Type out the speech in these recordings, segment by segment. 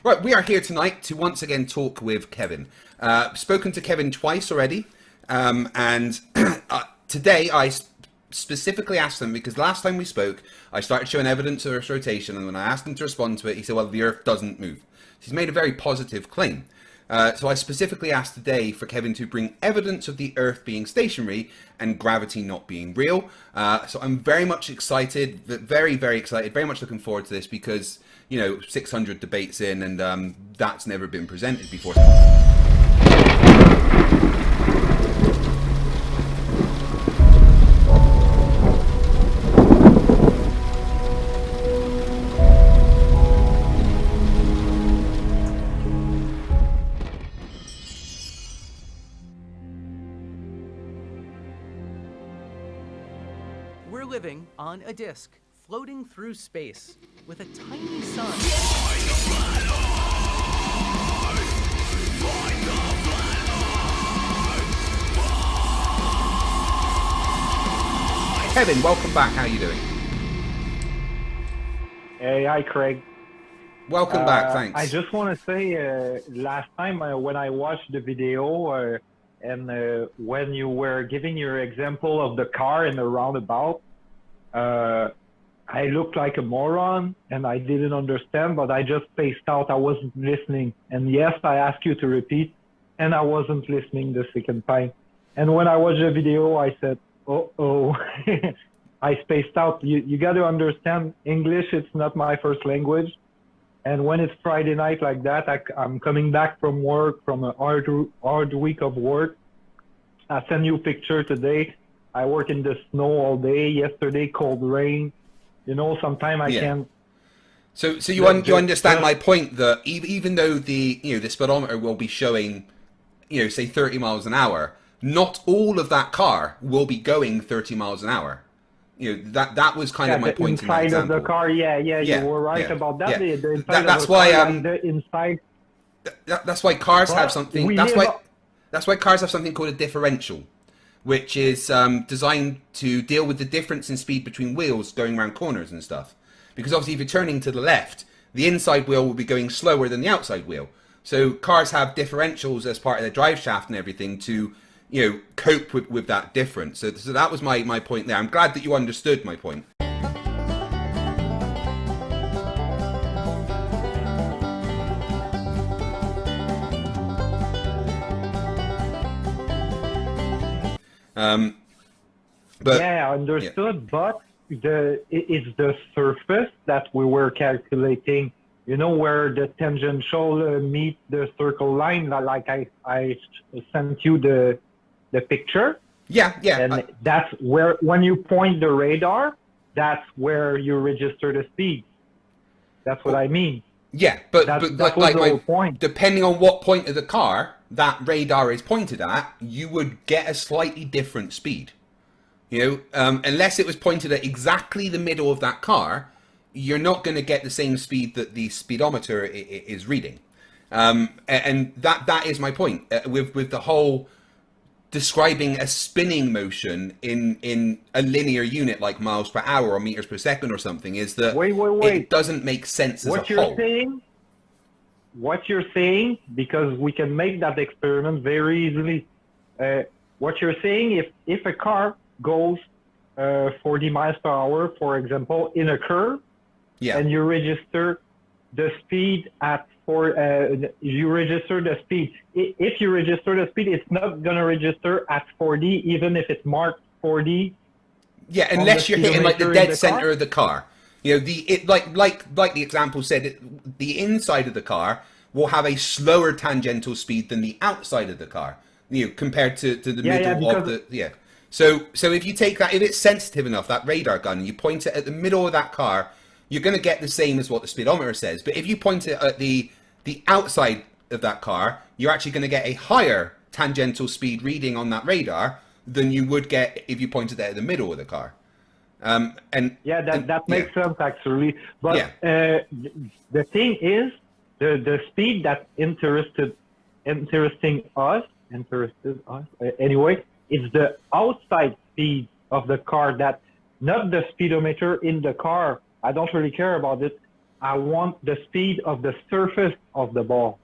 Right, we are here tonight to once again talk with Qevin. Spoken to Qevin twice already, and today I specifically asked him because last time we spoke, I started showing evidence of Earth's rotation, and when I asked him to respond to it, he said, "Well, the Earth doesn't move." He's made a very positive claim. So I specifically asked today for Qevin to bring evidence of the Earth being stationary and gravity not being real. So I'm very much excited, very, very excited, very much looking forward to this because, you know, 600 debates in and that's never been presented before. We're living on a disk, floating through space, with a tiny sun. Qevin, welcome back. How are you doing? Hey, hi, Craig. Welcome back, thanks. I just want to say, last time when I watched the video and when you were giving your example of the car in the roundabout, I looked like a moron and I didn't understand, but I just spaced out. I wasn't listening. And yes, I asked you to repeat, and I wasn't listening the second time. And when I watched the video, I said, oh, I spaced out. You got to understand, English, it's not my first language. And when it's Friday night like that, I'm coming back from work, from a hard week of work. I send you a picture today. I work in the snow all day. Yesterday, cold rain. You know, sometimes I can't. So you understand my point that even though the speedometer will be showing, say 30 miles an hour, not all of that car will be going 30 miles an hour. That was kind of my point in that example. Inside of the car, you were right about that. Yeah. The inside That's of the why car, the inside. That's why cars have something. That's why cars have something called a differential, which is designed to deal with the difference in speed between wheels going around corners and stuff. Because obviously, if you're turning to the left, the inside wheel will be going slower than the outside wheel. So cars have differentials as part of their drive shaft and everything to cope with that difference. So that was my point there. I'm glad that you understood my point. But yeah, I understood. But it's the surface that we were calculating. You know, where the tangential meet the circle line. Like I sent you the picture. Yeah. And that's where, when you point the radar, that's where you register the speed. That's what I mean. Yeah, but like my point. Depending on what point of the car that radar is pointed at, you would get a slightly different speed. Unless it was pointed at exactly the middle of that car, you're not going to get the same speed that the speedometer is reading. And that is my point with the whole describing a spinning motion in a linear unit like miles per hour or meters per second or something, is that it doesn't make sense as a whole. What you're saying, because we can make that experiment very easily. What you're saying, if a car goes 40 miles per hour, for example, in a curve, and you register the speed at you register the speed. If you register the speed, it's not going to register at 40, even if it's marked 40. Yeah, unless you're hitting like the dead center of the car. Like the example said, the inside of the car will have a slower tangential speed than the outside of the car. Compared to the middle of the So if you take that, if it's sensitive enough, that radar gun, and you point it at the middle of that car, you're going to get the same as what the speedometer says. But if you point it at the outside of that car, you're actually going to get a higher tangential speed reading on that radar than you would get if you pointed it at the middle of the car. That makes sense actually. But the thing is, the speed that interested us anyway, is the outside speed of the car, that not the speedometer in the car. I don't really care about it. I want the speed of the surface of the ball.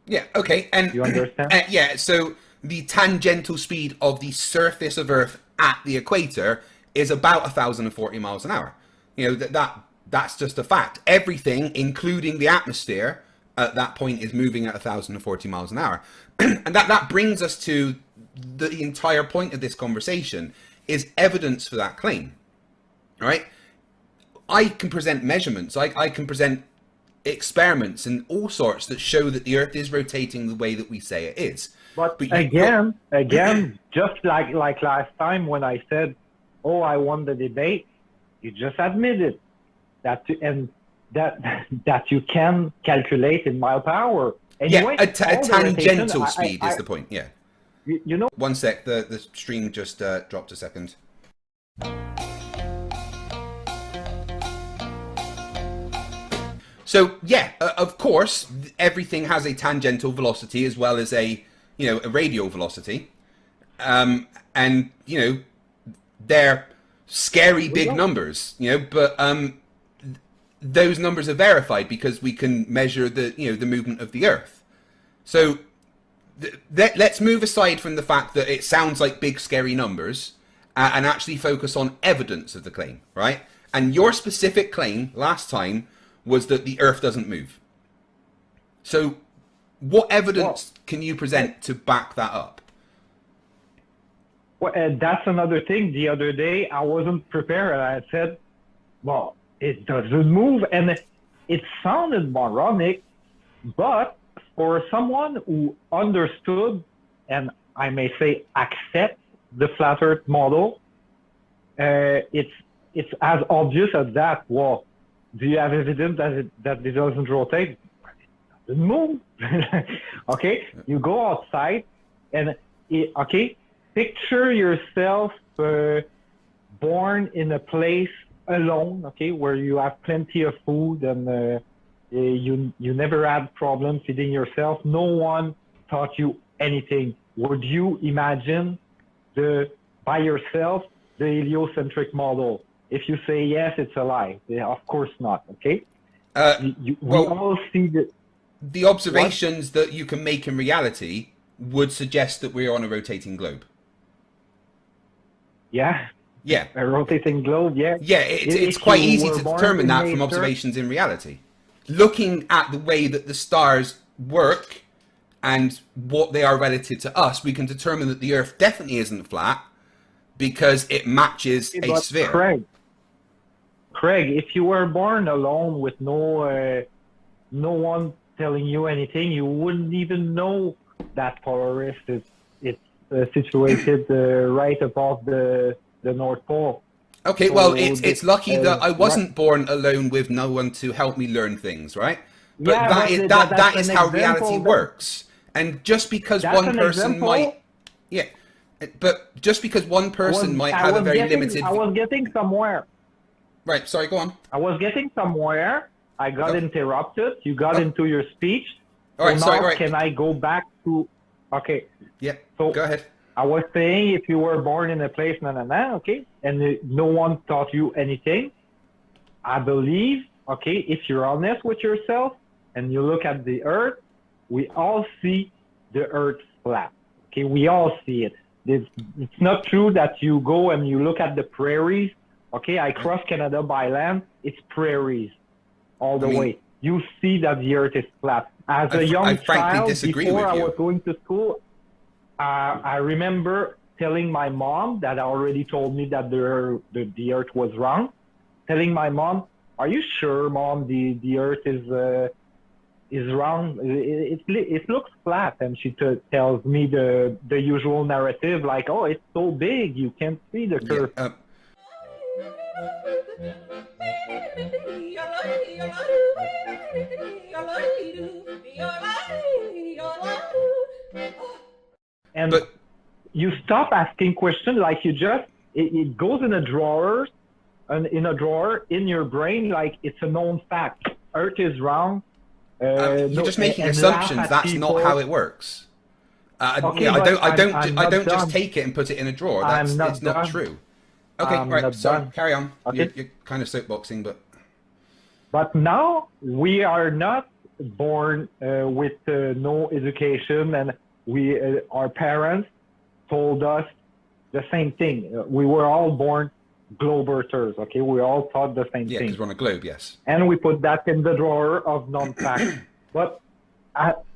Yeah, okay. And You understand? yeah, so the tangential speed of the surface of Earth at the equator is about 1,040 miles an hour. You know, that's just a fact. Everything, including the atmosphere, at that point is moving at 1,040 miles an hour. And that brings us to the entire point of this conversation is evidence for that claim. All right? I can present measurements. I can present experiments and all sorts that show that the Earth is rotating the way that we say it is. But again, just like last time when I said, "Oh, I won the debate," you just admitted that that you can calculate in mile per hour. Anyway, yeah, a tangential speed is the point. Yeah. You know. One sec. The stream just dropped a second. So yeah, of course, everything has a tangential velocity as well as a radial velocity, and they're scary big numbers, but those numbers are verified because we can measure the movement of the Earth. So let's move aside from the fact that it sounds like big scary numbers and actually focus on evidence of the claim, right? And your specific claim last time was that the Earth doesn't move. So what evidence can you present to back that up? Well, that's another thing. The other day, I wasn't prepared. I said, well, it doesn't move. And it sounded moronic, but for someone who understood, and I may say accept the flat Earth model, it's as obvious as that. Well, do you have evidence that it doesn't rotate? It doesn't move. Okay, you go outside and picture yourself born in a place alone, okay, where you have plenty of food and you never had problems feeding yourself. No one taught you anything. Would you imagine by yourself the heliocentric model? If you say yes, it's a lie. Yeah, of course not. Okay. We all see the observations that you can make in reality would suggest that we're on a rotating globe. Yeah. Yeah. A rotating globe. Yeah. Yeah. It's quite easy to determine that from observations in reality. Looking at the way that the stars work and what they are relative to us, we can determine that the Earth definitely isn't flat because it matches a sphere. Craig, if you were born alone with no one telling you anything, you wouldn't even know that Polaris is situated right above the North Pole. Okay, so well, it's lucky that I wasn't born alone with no one to help me learn things, right? But yeah, that is how reality works. And just because one person might, but just because one person might have a very limited. I was getting somewhere. Right, sorry, go on. I was getting somewhere. I got interrupted. You got into your speech. All right, so sorry, now right. Can I go back to... Okay. Yeah, so go ahead. I was saying if you were born in a place, okay, and no one taught you anything, I believe, okay, if you're honest with yourself and you look at the Earth, we all see the Earth flat. Okay, we all see it. It's not true that you go and you look at the prairies. Okay, I cross Canada by land. It's prairies all the way. You see that the Earth is flat. As a young child, before I was going to school, I remember telling my mom that already told me that the Earth was wrong. Telling my mom, "Are you sure, Mom? The Earth is wrong. It looks flat." And she tells me the usual narrative, like, "Oh, it's so big, you can't see the curve." Yeah, but you stop asking questions, like you just it goes in a drawer, in your brain, like it's a known fact. Earth is round. You're just making assumptions. That's not how it works. Okay, I don't just take it and put it in a drawer. It's not true. Okay, right. Sorry, carry on. Okay. You're kind of soapboxing, but But now we are not born with no education, and our parents told us the same thing. We were all born globe earthers, okay? We all thought the same Yeah, thing. because we're on a globe, yes. And we put that in the drawer of non-facts. But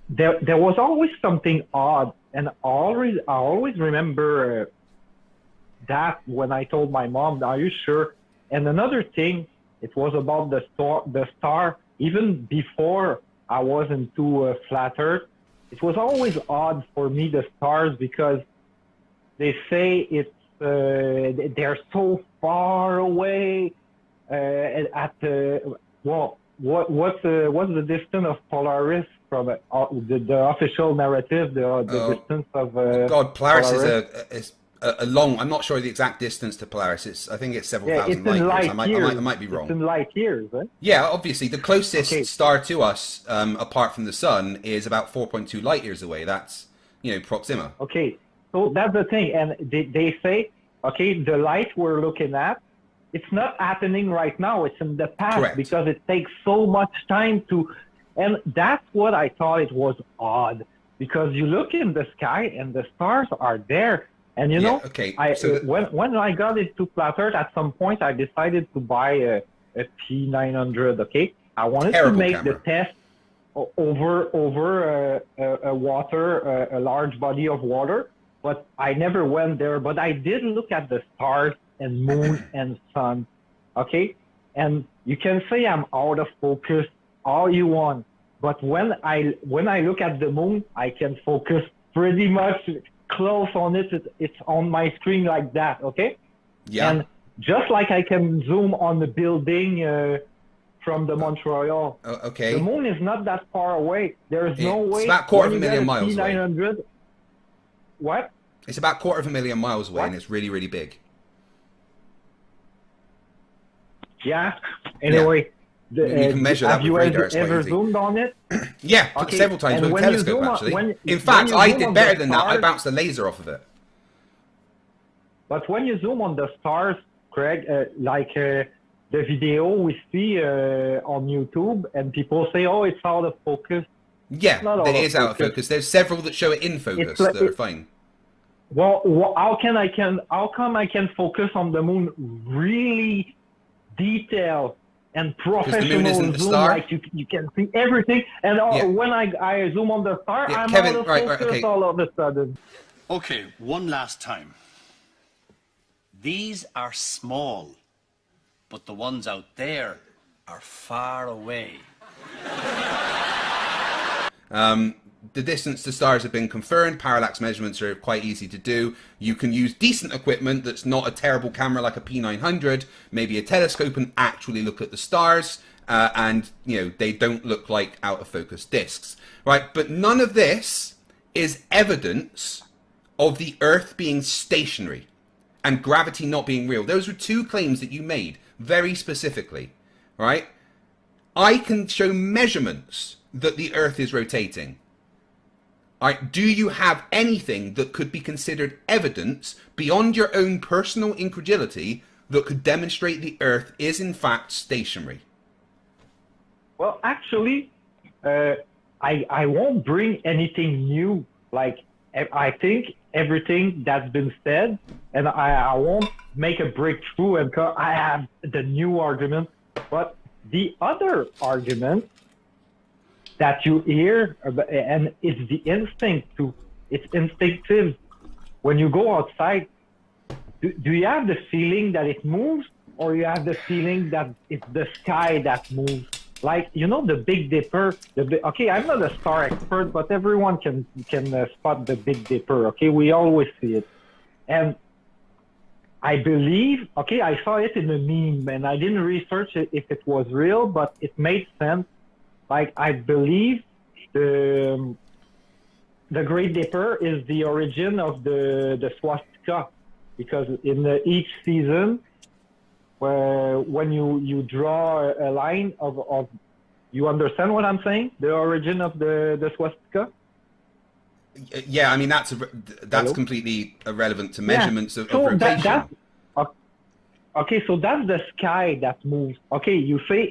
there was always something odd, and I always remember that when I told my mom, "Are you sure?" And another thing, it was about the star. Even before I was into flat Earth, it was always odd for me, the stars, because they say they're so far away. What's the distance of Polaris from the official narrative? The distance of God, Polaris Polaris? is a long. I'm not sure the exact distance to Polaris. I think it's several thousand it's in light years. light years. I might be wrong. It's in light years, eh? Yeah, obviously the closest Okay. star to us, apart from the sun, is about 4.2 light years away. That's Proxima. Okay, so that's the thing, and they say, okay, the light we're looking at, it's not happening right now. It's in the past. Correct. Because it takes so much time and that's what I thought it was odd, because you look in the sky and the stars are there, and okay. When I got into flat Earth, at some point I decided to buy a P900. Okay, I wanted to make camera. the test over a large body of water, but I never went there. But I did look at the stars and moon and sun, okay? And you can say I'm out of focus all you want, but when I look at the moon, I can focus pretty much close on it. It's on my screen like that, okay? Yeah. And just like I can zoom on the building from the Montreal. Okay. The moon is not that far away. There's no way. It's about quarter of a million miles away. P900. What? It's about quarter of a million miles away, and it's really, really big. Yeah. Anyway, you can measure that have with you radar. It's quite ever easy. zoomed on it? Yeah, Okay, several times and with a when you telescope, zoom on- actually. when- In when fact, you I zoom did on better the than that. I stars- bounced a laser off of it. But when you zoom on the stars, Craig, the video we see on YouTube, and people say, "Oh, it's out of focus." Yeah, Not it out of is out of focus. focus. There's several that show it in focus It's like- that are fine. Well, how come I can focus on the moon really detailed and the moon professional isn't the zoom, star? like you can see everything, and when I zoom on the star, Yeah, I'm Qevin, out of right, focus okay. all of a sudden. Okay, one last time. These are small, but the ones out there are far away. The distance to stars have been confirmed. Parallax measurements are quite easy to do. You can use decent equipment that's not a terrible camera like a P900, maybe a telescope, and actually look at the stars. And they don't look like out of focus discs, right? But none of this is evidence of the Earth being stationary and gravity not being real. Those were two claims that you made very specifically, right? I can show measurements that the Earth is rotating. All right, do you have anything that could be considered evidence beyond your own personal incredulity that could demonstrate the Earth is in fact stationary? Well, actually, I won't bring anything new. Like, I think everything that's been said, and I won't make a breakthrough and I have the new argument. But the other argument that you hear, and it's the instinct it's instinctive. When you go outside, do you have the feeling that it moves, or you have the feeling that it's the sky that moves? Like, the Big Dipper. Okay, I'm not a star expert, but everyone can spot the Big Dipper. Okay, we always see it, and I believe. Okay, I saw it in a meme, and I didn't research it if it was real, but it made sense. Like, I believe the Great Dipper is the origin of the swastika, because in each season, when you draw a line of, you understand what I'm saying? The origin of the swastika? Yeah, I mean, that's Hello? completely irrelevant to measurements of So rotation. okay, so that's the sky that moves. Okay, you say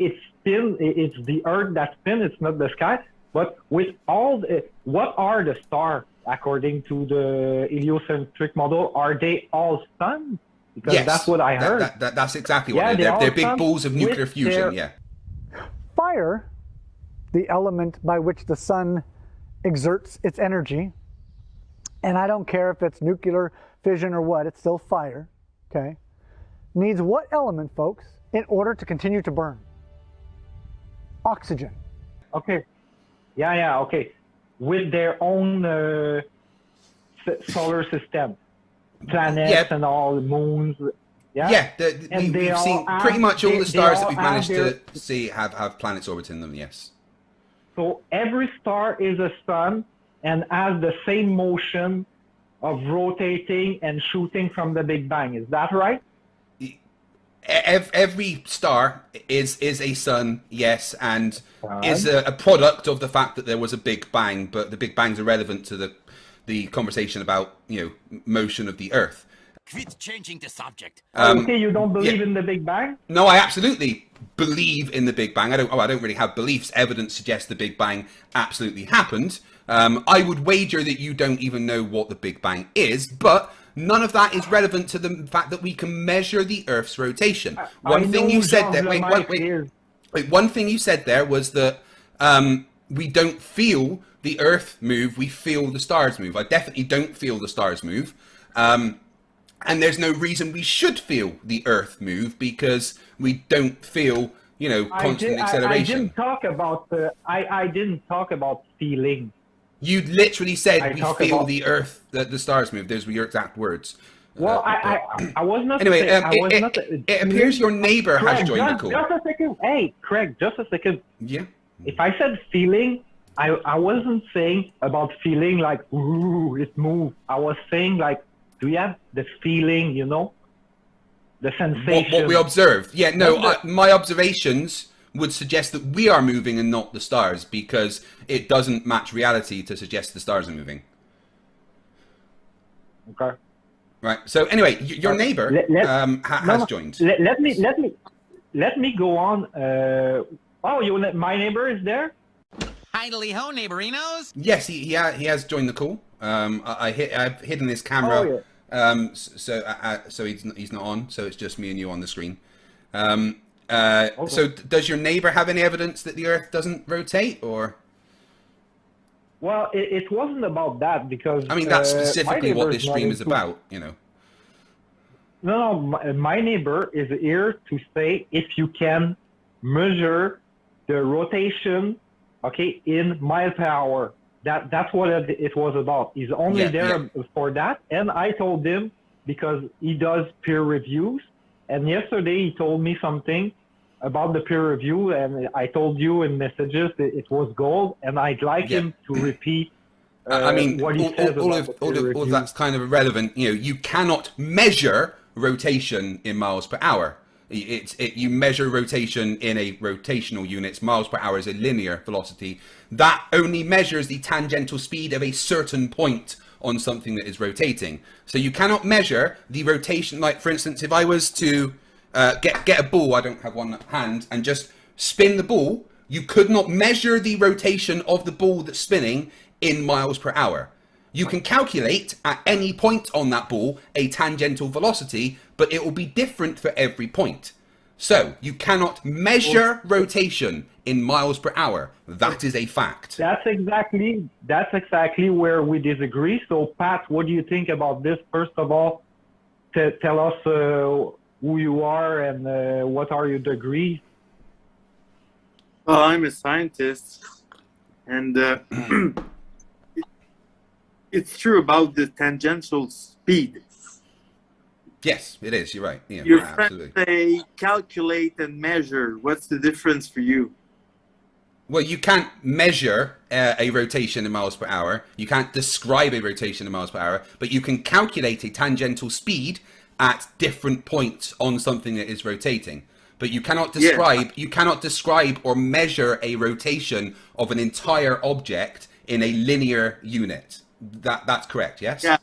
spin. It's the Earth that spins. It's not the sky. But with all what are the stars according to the heliocentric model? Are they all suns? Because yes, that's what I heard. That's exactly what Yeah, they're big suns balls of nuclear with fusion. their- Yeah. Fire, the element by which the sun exerts its energy, and I don't care if it's nuclear fission or what, it's still fire, okay, needs what element, folks, in order to continue to burn? Oxygen. Okay. Yeah, okay. With their own solar system, planets and all, moons. Yeah. Yeah, And they we've all seen have- pretty much all they- the they stars that all we've have managed their- to see have planets orbiting them. Yes. So every star is a sun and has the same motion of rotating and shooting from the Big Bang. Is that right? Every star is a sun, yes, and is a product of the fact that there was a Big Bang, but the Big Bang's irrelevant to the conversation about, motion of the Earth. Quit changing the subject. Okay, you don't believe in the Big Bang? No, I absolutely believe in the Big Bang. I don't really have beliefs. Evidence suggests the Big Bang absolutely happened. I would wager that you don't even know what the Big Bang is, but none of that is relevant to the fact that we can measure the Earth's rotation. One thing you said there. Wait. One thing you said there was that we don't feel the Earth move. We feel the stars move. I definitely don't feel the stars move. And there's no reason we should feel the Earth move because we don't feel, constant acceleration. I didn't talk about feeling. You literally said we feel about the Earth, the stars move. Those were your exact words. Well, I was not. Anyway, it appears your neighbor Craig, has joined the call. Just a second. Hey, Craig, just a second. Yeah. If I said feeling, I wasn't saying about feeling like, ooh, it moved. I was saying like, do you have the feeling, the sensation? What we observed. Yeah, no, my observations would suggest that we are moving and not the stars because it doesn't match reality to suggest the stars are moving. Okay. Right. So anyway, your neighbor has joined. Let me go on. My neighbor is there? Idly ho, neighborinos. Yes, he has joined the call. I've hidden his camera, so he's not on. So it's just me and you on the screen. Okay. So does your neighbor have any evidence that the Earth doesn't rotate, or? Well, it wasn't about that because I mean that's specifically what this stream is about, No, my neighbor is here to say if you can measure the rotation, in miles per hour. That's what it was about. He's only there for that. And I told him, because he does peer reviews, and yesterday he told me something about the peer review, and I told you in messages that it was gold, and I'd like him to repeat what he says all of that's kind of irrelevant. You cannot measure rotation in miles per hour. You measure rotation in a rotational unit. Miles per hour is a linear velocity. That only measures the tangential speed of a certain point on something that is rotating. So you cannot measure the rotation. Like, for instance, if I was to get a ball, I don't have one at hand, and just spin the ball, you could not measure the rotation of the ball that's spinning in miles per hour. You can calculate at any point on that ball a tangential velocity, but it will be different for every point. So you cannot measure rotation in miles per hour. That is a fact. That's exactly where we disagree. So Pat, what do you think about this? First of all, tell us who you are and what are your degrees? Well, I'm a scientist, and it's true about the tangential speed. Yes, it is. You're right. Yeah, Your absolutely. friends say calculate and measure. What's the difference for you? Well, you can't measure a rotation in miles per hour. You can't describe a rotation in miles per hour, but you can calculate a tangential speed at different points on something that is rotating. But you cannot describe you cannot describe or measure a rotation of an entire object in a linear unit. That's correct, yes? Yeah,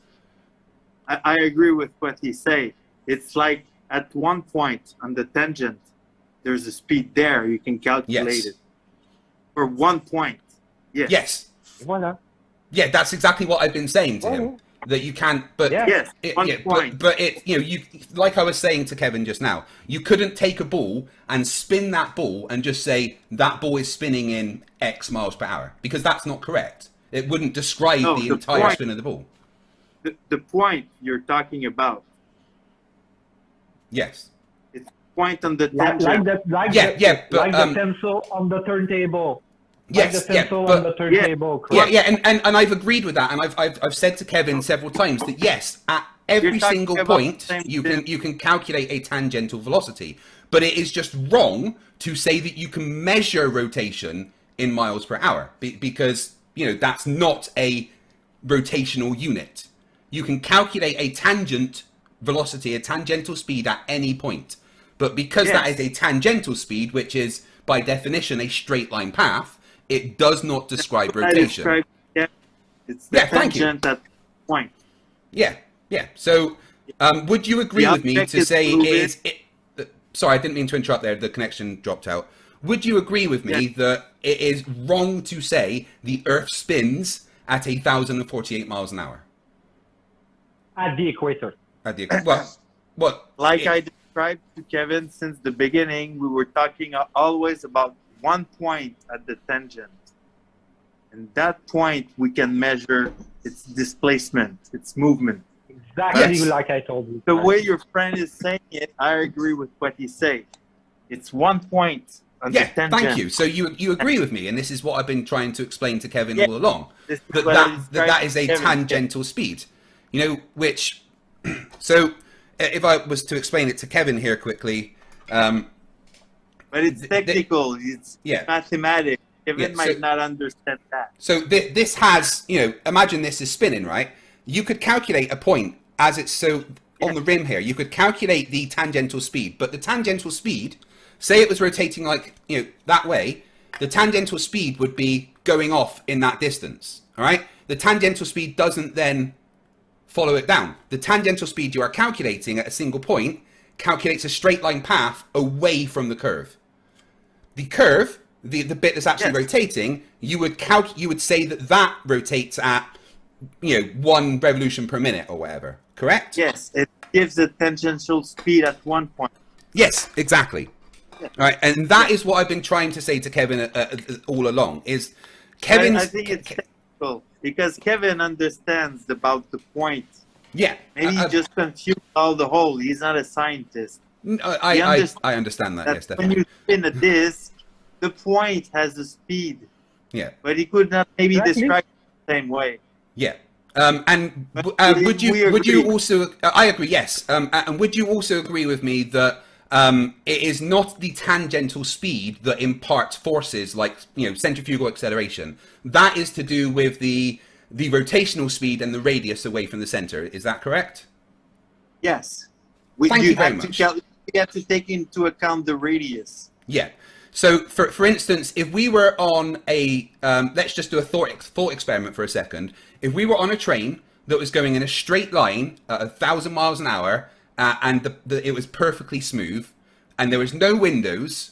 I agree with what he say. It's like at one point on the tangent, there's a speed there. You can calculate Yes. it. For 1 point. Yes. Yes. Voilà. Yeah, that's exactly what I've been saying to him. That you can't, but Yeah. Yes. it, 1 yeah, point. but it, you know, you like I was saying to Kevin just now, you couldn't take a ball and spin that ball and just say that ball is spinning in X miles per hour, because that's not correct. It wouldn't describe No, the the entire point- spin of the ball. The point you're talking about. Yes. It's point on the Like tangent. that, like Yeah, the, yeah, but, like the pencil on the turntable. Yes, Like the yeah, pencil but- on the turntable. Yeah, correct? yeah, and I've agreed with that, and I've said to Kevin several times that yes, at every You're talking single about point the same you thing. can calculate a tangential velocity, but it is just wrong to say that you can measure rotation in miles per hour because you know that's not a rotational unit. You can calculate a tangent velocity, a tangential speed at any point, but because that Yes. is a tangential speed, which is by definition a straight line path, it does not describe I rotation. described, yeah. It's the Yeah, thank you. tangent at point. Yeah, yeah. So, would you agree The with me object to is say it moving. is? Sorry, I didn't mean to interrupt there. The connection dropped out. Would you agree with me that it is wrong to say the Earth spins at 1,048 miles an hour? At the equator. At the what? Like I described to Kevin since the beginning, we were talking always about 1 point at the tangent. And that point we can measure its displacement, its movement. Exactly Yes. like I told you. The way your friend is saying it, I agree with what he said. It's 1 point on Yeah, the tangent. thank you. So you agree with me, and this is what I've been trying to explain to Kevin Yeah. all along. This is That what I that described is a to Kevin. tangential speed, you know, which. So, if I was to explain it to Kevin here quickly, But it's technical, it's Yeah. mathematics. Kevin Yeah, might so- not understand that. so this has, you know, imagine this is spinning, right? You could calculate a point as it's so on the rim here. You could calculate the tangential speed, but the tangential speed, say it was rotating like, you know, that way, the tangential speed would be going off in that distance, all right? The tangential speed doesn't then follow it down. The tangential speed you are calculating at a single point calculates a straight line path away from the curve. The curve, the bit that's actually Yes. rotating, you would say that rotates at, you know, 1 revolution per minute or whatever, correct? Yes, it gives a tangential speed at 1 point. Yes, exactly. All right, and that is what I've been trying to say to Kevin all along. Is Kevin's? I think it's technical because Kevin understands about the point. yeah. Maybe he just confused all the whole. He's not a scientist. I understand that. Yes, That when definitely. you spin a disc, the point has a speed, Yeah. but he could not maybe Exactly. describe it the same way. Yeah. And We would you agree. also? I agree. Yes. And would you also agree with me that it is not the tangential speed that imparts forces like, you know, centrifugal acceleration? That is to do with the rotational speed and the radius away from the center. Is that correct? Yes. Thank you very much. You have to take into account the radius. Yeah. So, for instance, if we were on a, let's just do a thought experiment for a second. If we were on a train that was going in a straight line at 1,000 miles an hour, and it was perfectly smooth, and there was no windows,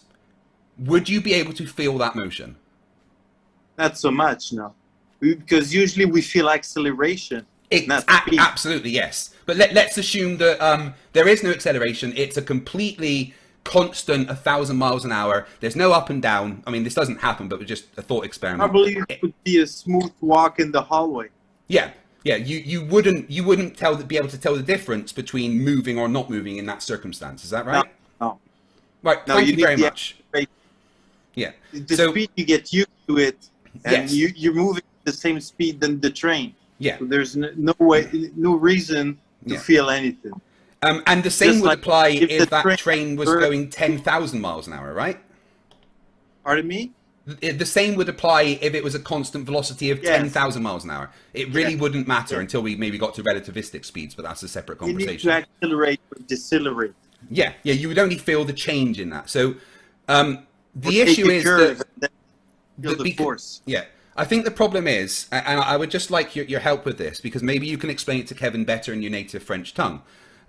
would you be able to feel that motion? Not so much, no. Because usually we feel acceleration, not speed. Absolutely, yes. But let's assume that there is no acceleration. It's a completely constant 1,000 miles an hour. There's no up and down. I mean, this doesn't happen, but it's just a thought experiment. Probably it would be a smooth walk in the hallway. Yeah, yeah. You wouldn't be able to tell the difference between moving or not moving in that circumstance. Is that right? No. Right. No, Thank you need very the much. acceleration. Yeah. The So speed you get used to it, and Yes. you're moving at the same speed than the train. yeah. So there's no way, no reason to Yeah. feel anything. And the same Just would like apply if if the that train was train- going 10,000 miles an hour, right? Pardon me? The same would apply if it was a constant velocity of Yes. 10,000 miles an hour. It really wouldn't matter until we maybe got to relativistic speeds, but that's a separate You need conversation. to accelerate or decelerate. Yeah, you would only feel the change in that. So Or the take issue a is curve that and then feel the beca- force. Yeah, I think the problem is, and I would just like your help with this, because maybe you can explain it to Kevin better in your native French tongue.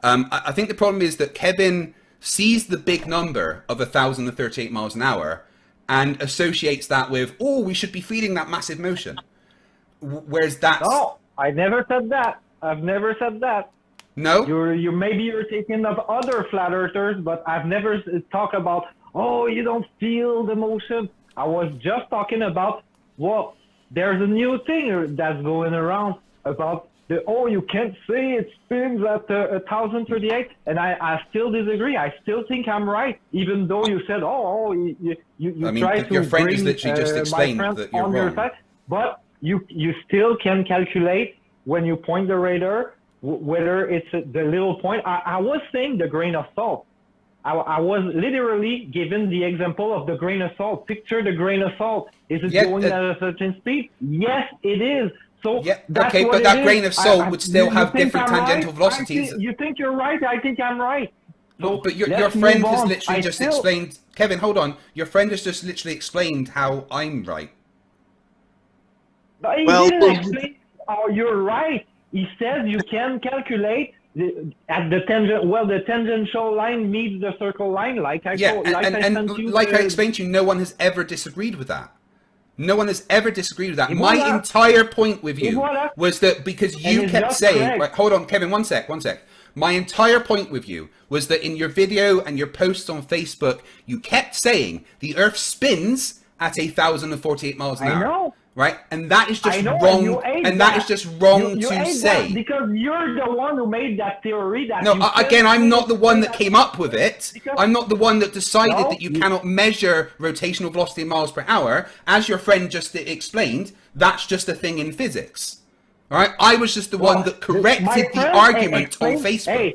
I think the problem is that Kevin sees the big number of 1,038 miles an hour and associates that with, oh, we should be feeling that massive motion. Whereas that's... No, I never said that. I've never said that. No? Maybe you're taking of other flat earthers, but I've never talked about, oh, you don't feel the motion. I was just talking about, well, there's a new thing that's going around about you can't say it spins at 1,038, and I still disagree. I still think I'm right, even though you said, you try to your friend bring has literally just explained that you're on wrong. your side, but you still can calculate when you point the radar whether it's the little point. I was saying the grain of salt. I was literally given the example of the grain of salt. Picture the grain of salt. Is it going at a certain speed? Yes, it is. So that's okay, what but that grain of salt would still have think different I'm tangential right? velocities. You think you're right? I think I'm right. So but your let's friend move has on. literally just explained... Kevin, hold on. Your friend has just literally explained how I'm right. But he didn't explain how you're right. He says you can calculate at the tangent. Well, the tangential line meets the circle line, like I explained to you, no one has ever disagreed with that. No one has ever disagreed with that. My entire point with you was that because you kept saying... Right, hold on, Kevin, one sec. My entire point with you was that in your video and your posts on Facebook, you kept saying the Earth spins at 1,048 miles an hour. I know. Right? And that is just wrong. And that is just wrong to say. Because you're the one who made that theory. Again, I'm not the one that came up with it. I'm not the one that decided that you cannot measure rotational velocity in miles per hour. As your friend just explained, that's just a thing in physics. All right? I was just the one that corrected the argument on Facebook. Hey,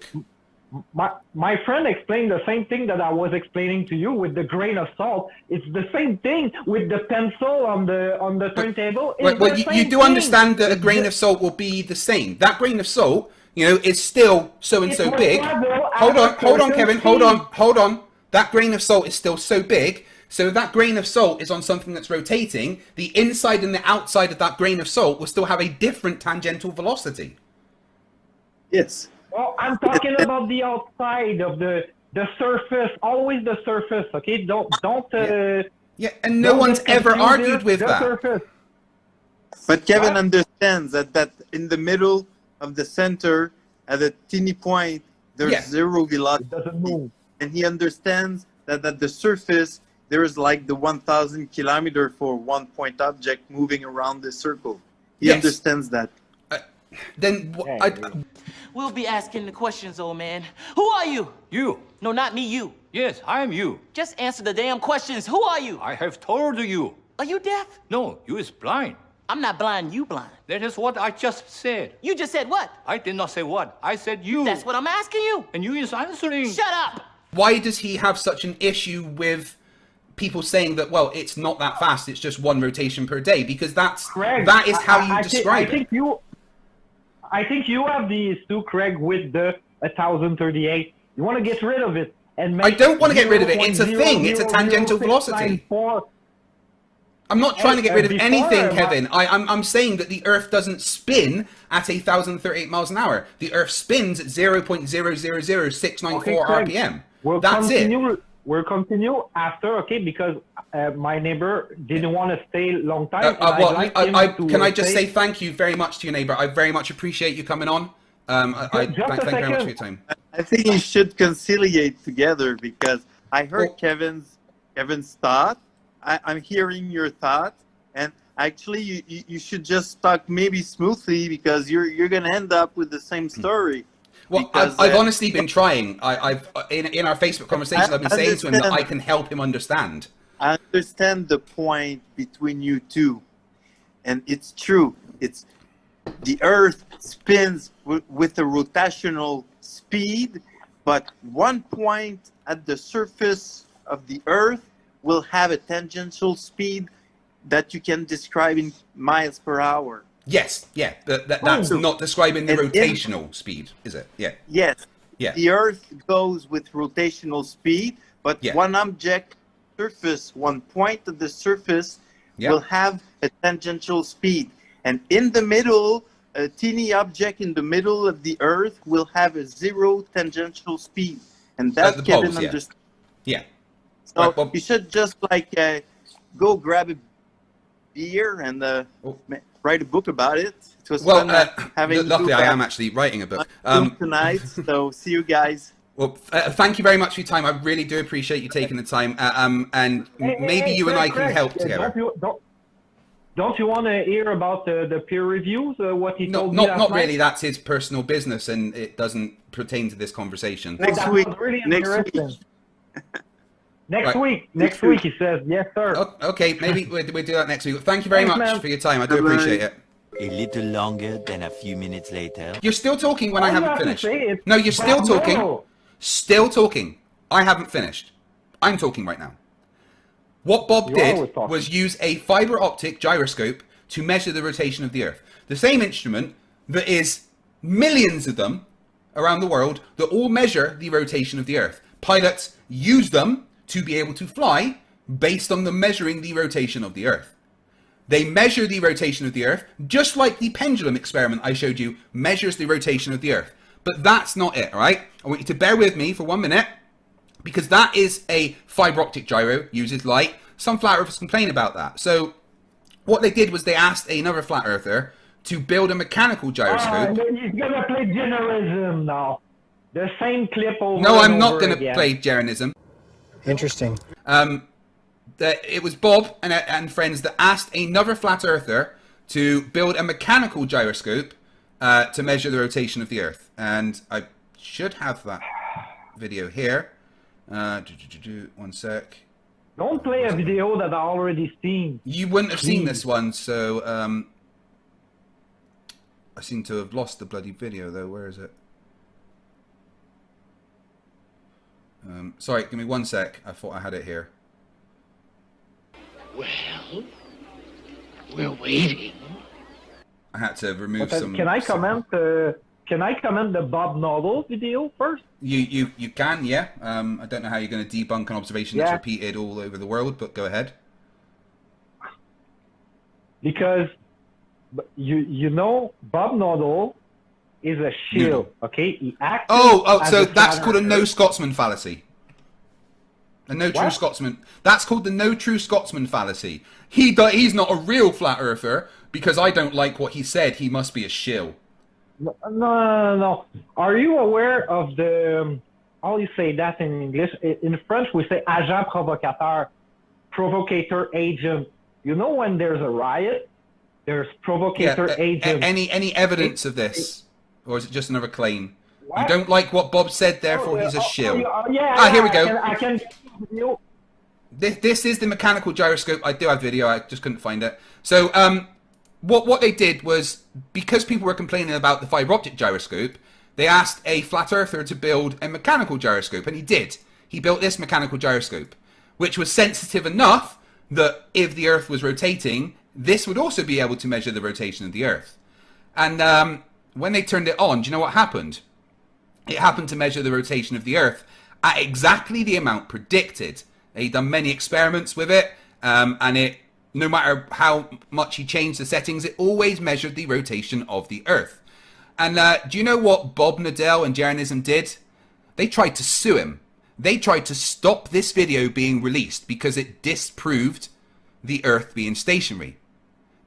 my friend explained the same thing that I was explaining to you with the grain of salt. It's the same thing with the pencil on the turntable. You do understand that a grain of salt will be the same. That grain of salt, is still so and so big. Hold on, Kevin. Hold on. That grain of salt is still so big. So if that grain of salt is on something that's rotating, the inside and the outside of that grain of salt will still have a different tangential velocity. Yes. Well, I'm talking about the outside of the surface, always the surface, okay? Don't. And no one's ever argued with that. Surface. But Qevin understands that in the middle of the center, at a teeny point, there's zero velocity. It doesn't move. And he understands that at the surface, there is like the 1,000 kilometer for one point object moving around the circle. He understands that. We'll be asking the questions, old man. Who are you? You. No, not me, you. Yes, I am you. Just answer the damn questions. Who are you? I have told you. Are you deaf? No, you is blind. I'm not blind, you blind. That is what I just said. You just said what? I did not say what. I said you. That's what I'm asking you. And you is answering. Shut up! Why does he have such an issue with people saying that, well, it's not that fast, it's just one rotation per day? Because that is how you describe it. I think you have the issue, Craig, with the 1,038. You want to get rid of it. I don't want to get rid of it. It's a thing. It's a tangential velocity. I'm not trying to get rid of anything, Kevin. I'm saying that the Earth doesn't spin at 1,038 miles an hour. The Earth spins at 0.000694 RPM. That's it. We'll continue after, okay? Because my neighbor didn't want to stay a long time. Can I just say thank you very much to your neighbor? I very much appreciate you coming on. Thank you very much for your time. I think you should conciliate together because I heard Kevin's thought. I'm hearing your thought, and actually you should just talk maybe smoothly because you're gonna end up with the same story. Well, I've honestly been trying. I've in our Facebook conversations, I've been saying to him that I can help him understand. I understand the point between you two, and it's true. It's the Earth spins with a rotational speed, but one point at the surface of the Earth will have a tangential speed that you can describe in miles per hour. Yes, that's not describing the rotational speed, is it? Yeah. Yes. Yeah. The Earth goes with rotational speed, but one object surface, one point of the surface will have a tangential speed. And in the middle, a teeny object in the middle of the Earth will have a zero tangential speed. and that the Kevin poles, yeah. understood. Yeah. So Right, well- you should just like go grab a beer and write a book about it. It was fun having luckily you I am actually writing a book. tonight. So see you guys. Well, thank you very much for your time. I really do appreciate you taking the time. And maybe you and I can help together. Don't you want to hear about the peer reviews? What he told me Not last night? really. That's his personal business, and it doesn't pertain to this conversation. Next That week. was really Next interesting. week. Next week, he says, yes, sir. Okay, maybe we'll do that next week. Thank you very Thanks, much man. for your time. I do appreciate it. A little longer than a few minutes later. You're still talking when I All you haven't have to finished. say is, No, you're still "But talking. no." Still talking. I haven't finished. I'm talking right now. What Bob You're always did talking. was use a fiber optic gyroscope to measure the rotation of the Earth. The same instrument that is millions of them around the world that all measure the rotation of the Earth. Pilots use them to be able to fly based on them measuring the rotation of the Earth. They measure the rotation of the Earth just like the pendulum experiment I showed you measures the rotation of the Earth. But that's not it, all right? I want you to bear with me for 1 minute because that is a fiber optic gyro, uses light. Some flat earthers complain about that. So what they did was they asked another flat earther to build a mechanical gyroscope. He's going to play generalism now. The same clip over No, I'm and not over going to again. play Jeranism. Interesting. It was Bob and friends that asked another flat earther to build a mechanical gyroscope to measure the rotation of the Earth. And I should have that video here. 1 sec. Don't play a video that I already seen. You wouldn't have seen this one, so I seem to have lost the bloody video though. Where is it? Sorry, give me 1 sec. I thought I had it here. Well, we're waiting. I had to remove some. Can I comment? Can I comment the Bob Noddle video first? You can, yeah. I don't know how you're going to debunk an observation that's repeated all over the world, but go ahead. Because you know Bob Noddle is a shield, okay? He acts. So that's called a no Scotsman fallacy. A no true Scotsman. That's called the no true Scotsman fallacy. He's not a real flat earther because I don't like what he said. He must be a shill. No. Are you aware of the? How you say that in English? In French, we say agent provocateur, provocateur agent. You know when there's a riot, there's provocateur agent. Any evidence of this, or is it just another claim? What? You don't like what Bob said, therefore he's a shill. Here we go. I can This is the mechanical gyroscope. I do have video. I just couldn't find it. So what they did was, because people were complaining about the fiber optic gyroscope, they asked a flat earther to build a mechanical gyroscope, and he did. He built this mechanical gyroscope, which was sensitive enough that if the Earth was rotating, this would also be able to measure the rotation of the Earth. And when they turned it on, do you know what happened? It happened to measure the rotation of the Earth at exactly the amount predicted. He'd done many experiments with it, and it, no matter how much he changed the settings, it always measured the rotation of the Earth. And do you know what Bob Nadell and Jeranism did? They tried to sue him. They tried to stop this video being released because it disproved the Earth being stationary.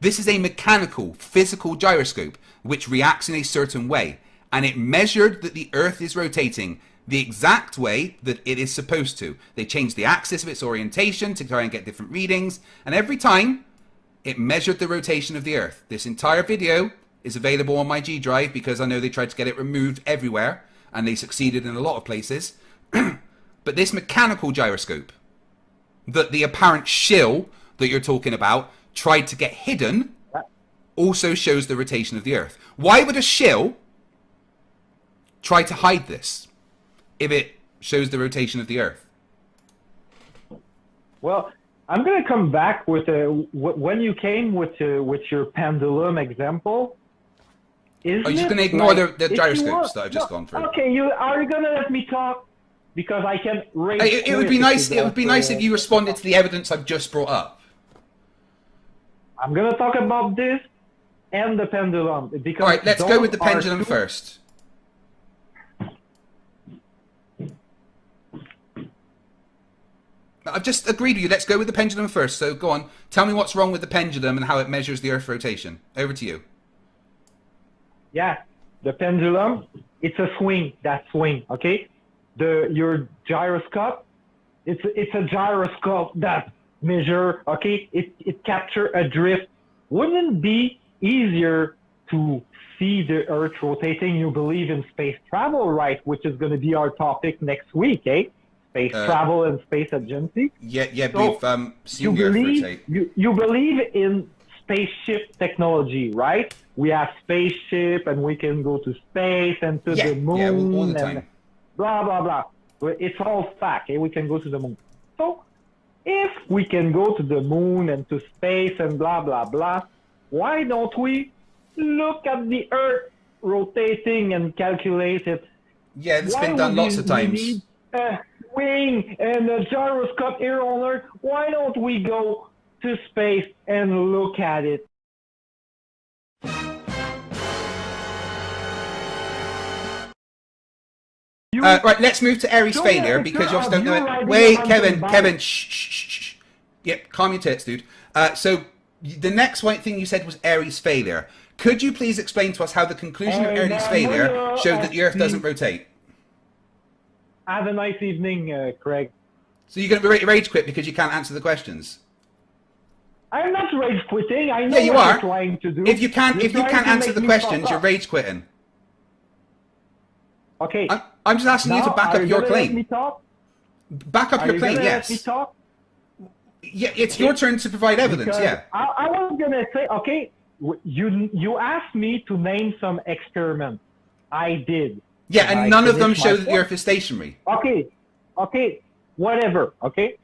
This is a mechanical, physical gyroscope which reacts in a certain way, and it measured that the Earth is rotating the exact way that it is supposed to. They changed the axis of its orientation to try and get different readings, and every time it measured the rotation of the Earth. This entire video is available on my G drive because I know they tried to get it removed everywhere, and they succeeded in a lot of places. But this mechanical gyroscope that the apparent shill that you're talking about tried to get hidden also shows the rotation of the Earth. Why would a shill try to hide this if it shows the rotation of the Earth? Well, I'm going to come back with when you came with your pendulum example. Are you just going to ignore the gyroscopes that I've just gone through? Okay, are you going to let me talk? Because I can raise. It would be nice. It would be nice if you responded to the evidence I've just brought up. I'm going to talk about this and the pendulum. Because all right, let's go with the pendulum first. I've just agreed with you. Let's go with the pendulum first. So go on. Tell me what's wrong with the pendulum and how it measures the Earth rotation. Over to you. Yeah, the pendulum, it's a swing, that swing, okay? Your gyroscope, it's a gyroscope that measure, okay? It capture a drift. Wouldn't it be easier to see the Earth rotating? You believe in space travel, right? Which is going to be our topic next week, eh? Space travel and space agency. Yeah, So we've seen the Earth rotate. You believe in spaceship technology, right? We have spaceship and we can go to space and to the moon. Yeah, all the and time. blah, blah, blah. It's all fact, eh? We can go to the moon. So if we can go to the moon and to space and blah, blah, blah, why don't we look at the Earth rotating and calculate it? Yeah, it's been done lots of times. We need a swing and a gyroscope here on Earth. Why don't we go to space and look at it? Right, let's move to Aries failure because you obviously don't know it. Wait, Kevin, shh. Yep, calm your tits, dude. So the next white thing you said was Aries failure. Could you please explain to us how the conclusion of Aries failure showed that the Earth doesn't rotate? Have a nice evening, Craig. So you're going to rage quit because you can't answer the questions? I'm not rage quitting. I know you what are. you're trying to do. If you can't answer the questions, you're rage quitting. Okay. I'm just asking you to back up your claim. Let me talk? Back up your claim, yes. Let me talk? Yeah, it's your turn to provide evidence, Because yeah. I was going to say, okay, you asked me to name some experiments. I did. Yeah, and none of them show that the Earth is stationary. Okay, whatever, okay?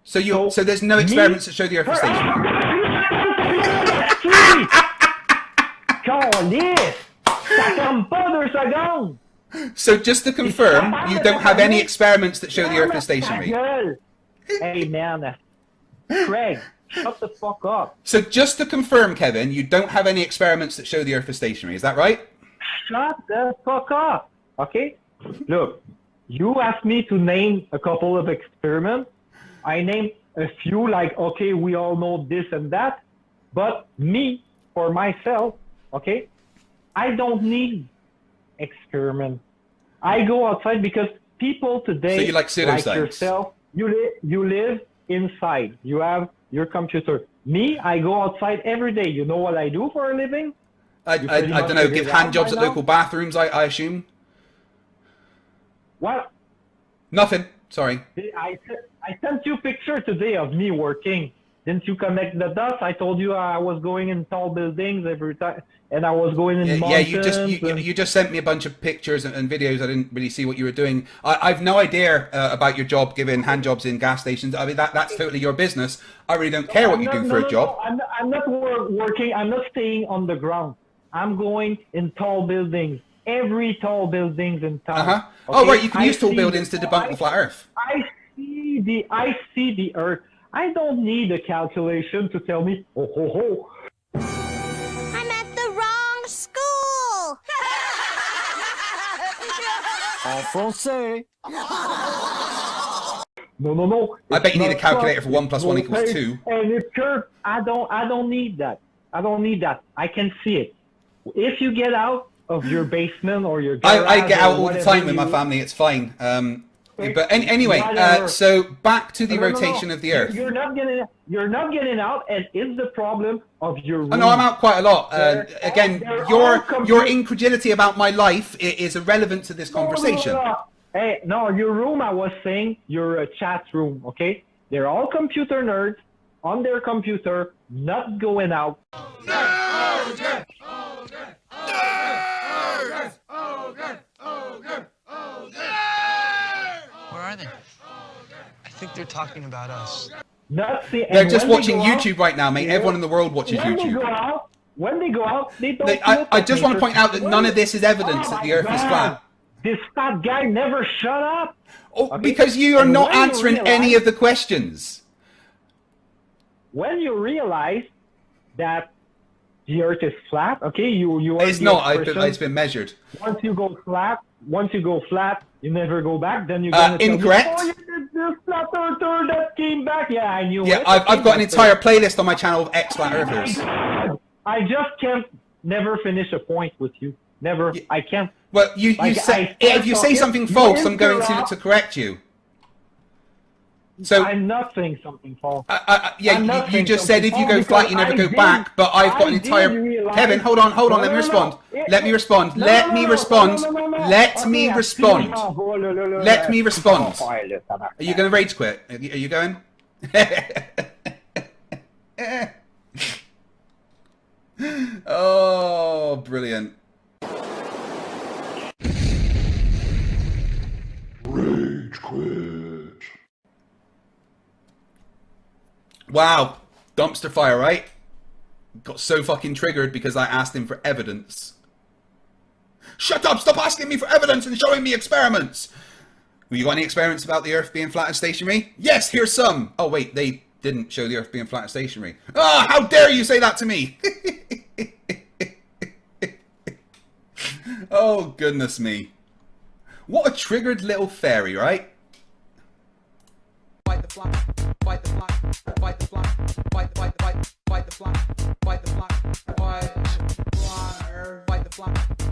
So there's no experiments that show the Earth is stationary. Calisse! Ça tombe pas 2 secondes! So just to confirm, you don't have any experiments that show the Earth is stationary. Hey man, Craig, shut the fuck up. So just to confirm, Kevin, you don't have any experiments that show the Earth is stationary. Is that right? Shut the fuck up. Okay? Look, you asked me to name a couple of experiments. I named a few, like, okay, we all know this and that. But me, for myself, okay, I don't need experiments. I go outside because people today, so you like pseudoscience. Yourself, you live inside. You have your computer. Me, I go outside every day. You know what I do for a living? I don't know, give hand jobs at local bathrooms, I assume? What? Nothing, sorry. I sent you a picture today of me working. Didn't you connect the dots? I told you I was going in tall buildings every time, and I was going in mountains. You just sent me a bunch of pictures and videos. I didn't really see what you were doing. I've no idea about your job giving hand jobs in gas stations. I mean, that's totally your business. I really don't care what you do for a job. I'm not working. I'm not staying on the ground. I'm going in tall buildings. Every tall buildings in town. Okay? Oh, right. You can use tall buildings to debunk the flat Earth. I see the Earth. I don't need a calculation to tell me, oh, ho, ho. I'm at the wrong school. En français. No. I bet you need a calculator for 1 + 1 = 2. And it's curved. I don't need that. I can see it. If you get out of your basement or your garage, I get out all the time with my family. It's fine. But anyway, so back to the rotation of the Earth. You're not getting out, and it's the problem of your room. Oh, no, I'm out quite a lot. Again, your incredulity about my life is irrelevant to this conversation. Hey, no, your room, I was saying, your chat room, okay? They're all computer nerds on their computer, not going out. Where are they? I think they're talking about us. They're just watching YouTube right now, mate. Everyone in the world watches YouTube. When they go out, they don't. I just want to point out that none of this is evidence that the Earth is flat. This fat guy never shut up. Oh, okay? Because you are not answering any of the questions. When you realize that the Earth is flat, okay, you. It's not. It's been measured. Once you go flat, you never go back. Then you're gonna incorrect. Tell me, oh, you did this flat earther that came back. Yeah, I knew Yeah, it. I've got an entire playlist on my channel of ex-flat earthers. I just can't never finish a point with you. Never. I can't. Well, you Like, say, I if you say something false, I'm going to correct you. So I'm not saying something false. yeah, you just said if you go flat, you never go back. But I've got an entire. Kevin, hold on. Let me respond. Let me respond. Let me respond. Let me respond. Let me respond. Are you going to rage quit? Are you going? Oh, brilliant. Rage quit. Wow. Dumpster fire, right? Got so fucking triggered because I asked him for evidence. Shut up! Stop asking me for evidence and showing me experiments! Well, you got any experiments about the Earth being flat and stationary? Yes, here's some! Oh wait, they didn't show the Earth being flat and stationary. Ah, how dare you say that to me! Oh, goodness me. What a triggered little fairy, right? Fight the fly, fight the fly, fight the fly, fight the fly, fight the fly, fight the fly, fight the fly, fight the fly.